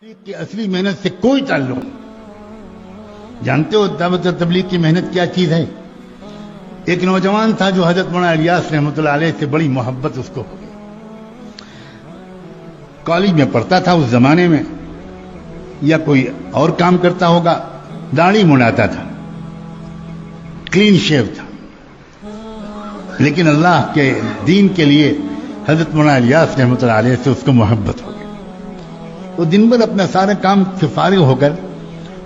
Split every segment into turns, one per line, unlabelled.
کی اصلی محنت سے کوئی تعلق نہیں۔ جانتے ہو دعوت و تبلیغ کی محنت کیا چیز ہے؟ ایک نوجوان تھا جو حضرت مولانا الیاس رحمۃ اللہ علیہ سے بڑی محبت اس کو ہو گئی۔ کالج میں پڑھتا تھا اس زمانے میں، یا کوئی اور کام کرتا ہوگا، داڑھی منڈاتا تھا، کلین شیو تھا، لیکن اللہ کے دین کے لیے حضرت مولانا الیاس رحمۃ اللہ علیہ سے اس کو محبت ہو گئی۔ وہ دن بھر اپنا سارا کام سے فارغ ہو کر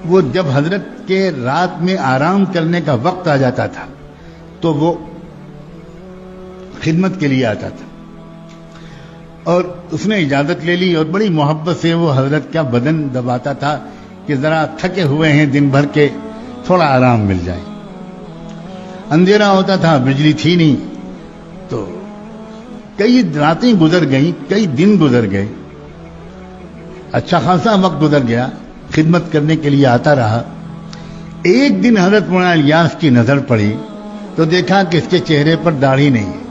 وہ جب حضرت کے رات میں آرام کرنے کا وقت آ جاتا تھا تو وہ خدمت کے لیے آتا تھا، اور اس نے اجازت لے لی اور بڑی محبت سے وہ حضرت کا بدن دباتا تھا کہ ذرا تھکے ہوئے ہیں دن بھر کے، تھوڑا آرام مل جائے۔ اندھیرا ہوتا تھا، بجلی تھی نہیں، تو کئی راتیں گزر گئیں، کئی دن گزر گئے، اچھا خاصا وقت گزر گیا، خدمت کرنے کے لیے آتا رہا۔ ایک دن حضرت مولانا الیاس کی نظر پڑی تو دیکھا کہ اس کے چہرے پر داڑھی نہیں ہے،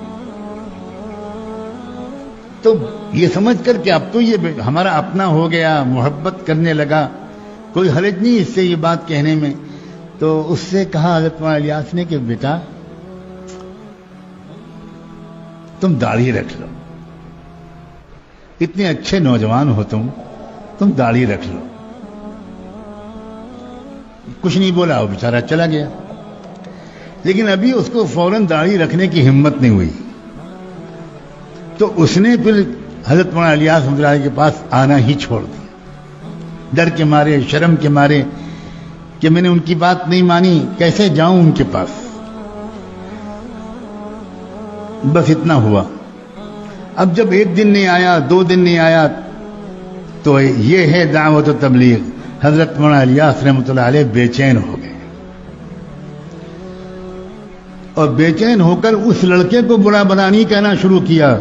تو یہ سمجھ کر کہ اب تو یہ ہمارا اپنا ہو گیا، محبت کرنے لگا، کوئی حرج نہیں اس سے یہ بات کہنے میں، تو اس سے کہا حضرت مولانا الیاس نے کہ بیٹا تم داڑھی رکھ لو، اتنے اچھے نوجوان ہو تم داڑھی رکھ لو۔ کچھ نہیں بولا، وہ بیچارہ چلا گیا، لیکن ابھی اس کو فوراً داڑھی رکھنے کی ہمت نہیں ہوئی، تو اس نے پھر حضرت مولانا الیاس رحمۃ اللہ علیہ کے پاس آنا ہی چھوڑ دیا، ڈر کے مارے، شرم کے مارے کہ میں نے ان کی بات نہیں مانی، کیسے جاؤں ان کے پاس۔ بس اتنا ہوا۔ اب جب ایک دن نہیں آیا، 2 دن نہیں آیا، تو یہ ہے دعوت و تبلیغ۔ حضرت مولانا الیاس رحمۃ اللہ علیہ بے چین ہو گئے، اور بے چین ہو کر اس لڑکے کو برا بھلا نہیں کہنا شروع کیا،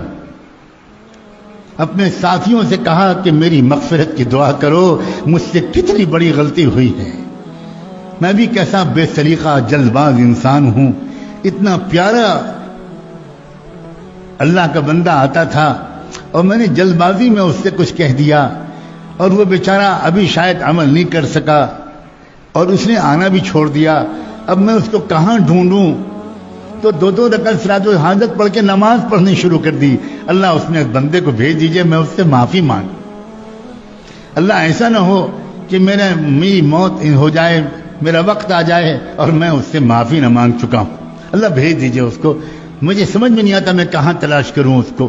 اپنے ساتھیوں سے کہا کہ میری مغفرت کی دعا کرو، مجھ سے کتنی بڑی غلطی ہوئی ہے، میں بھی کیسا بے سلیقہ جلد باز انسان ہوں، اتنا پیارا اللہ کا بندہ آتا تھا اور میں نے جلد بازی میں اس سے کچھ کہہ دیا، اور وہ بیچارہ ابھی شاید عمل نہیں کر سکا، اور اس نے آنا بھی چھوڑ دیا، اب میں اس کو کہاں ڈھونڈوں؟ تو 2 رکعت صلاۃ الحاجت پڑھ کے نماز پڑھنی شروع کر دی۔ اللہ اس میں اس بندے کو بھیج دیجئے، میں اس سے معافی مانگ، اللہ ایسا نہ ہو کہ میری موت ہو جائے، میرا وقت آ جائے اور میں اس سے معافی نہ مانگ چکا ہوں، اللہ بھیج دیجئے اس کو، مجھے سمجھ میں نہیں آتا میں کہاں تلاش کروں اس کو۔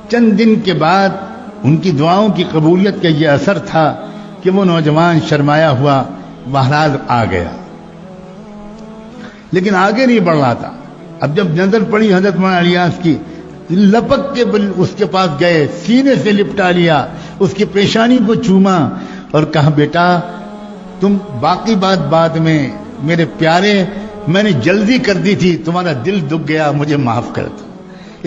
چند دن کے بعد ان کی دعاؤں کی قبولیت کا یہ اثر تھا کہ وہ نوجوان شرمایا ہوا بہرحال آ گیا، لیکن آگے نہیں بڑھ رہا تھا۔ اب جب نظر پڑی حضرت مولانا الیاس کی، لپک کے اس کے پاس گئے، سینے سے لپٹا لیا، اس کی پیشانی کو چوما اور کہا بیٹا تم باقی بات بعد میں، میرے پیارے میں نے جلدی کر دی تھی، تمہارا دل دکھ گیا، مجھے معاف کر دو،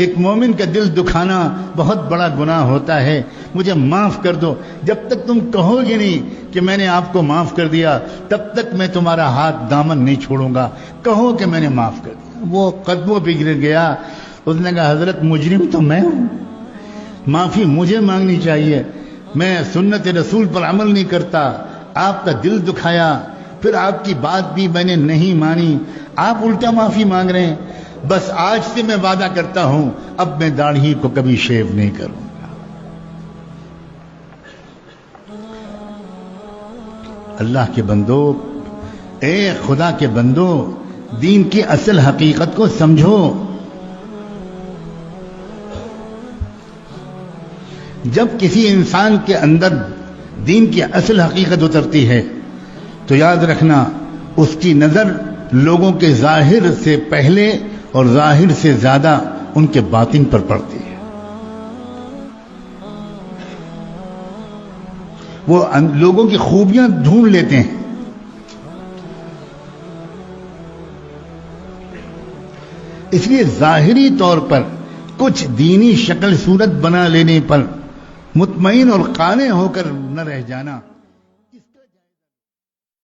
ایک مومن کا دل دکھانا بہت بڑا گناہ ہوتا ہے، مجھے معاف کر دو، جب تک تم کہو گے نہیں کہ میں نے آپ کو معاف کر دیا تب تک میں تمہارا ہاتھ دامن نہیں چھوڑوں گا، کہو کہ میں نے معاف کر دیا۔ وہ قدموں پہ گر گیا، اس نے کہا حضرت مجرم تو میں ہوں، معافی مجھے مانگنی چاہیے، میں سنت رسول پر عمل نہیں کرتا، آپ کا دل دکھایا، پھر آپ کی بات بھی میں نے نہیں مانی، آپ الٹا معافی مانگ رہے ہیں، بس آج سے میں وعدہ کرتا ہوں اب میں داڑھی کو کبھی شیو نہیں کروں گا۔ اللہ کے بندو، اے خدا کے بندو، دین کی اصل حقیقت کو سمجھو۔ جب کسی انسان کے اندر دین کی اصل حقیقت اترتی ہے تو یاد رکھنا اس کی نظر لوگوں کے ظاہر سے پہلے اور ظاہر سے زیادہ ان کے باطن پر پڑتی ہے، وہ لوگوں کی خوبیاں ڈھونڈ لیتے ہیں۔ اس لیے ظاہری طور پر کچھ دینی شکل صورت بنا لینے پر مطمئن اور قانع ہو کر نہ رہ جانا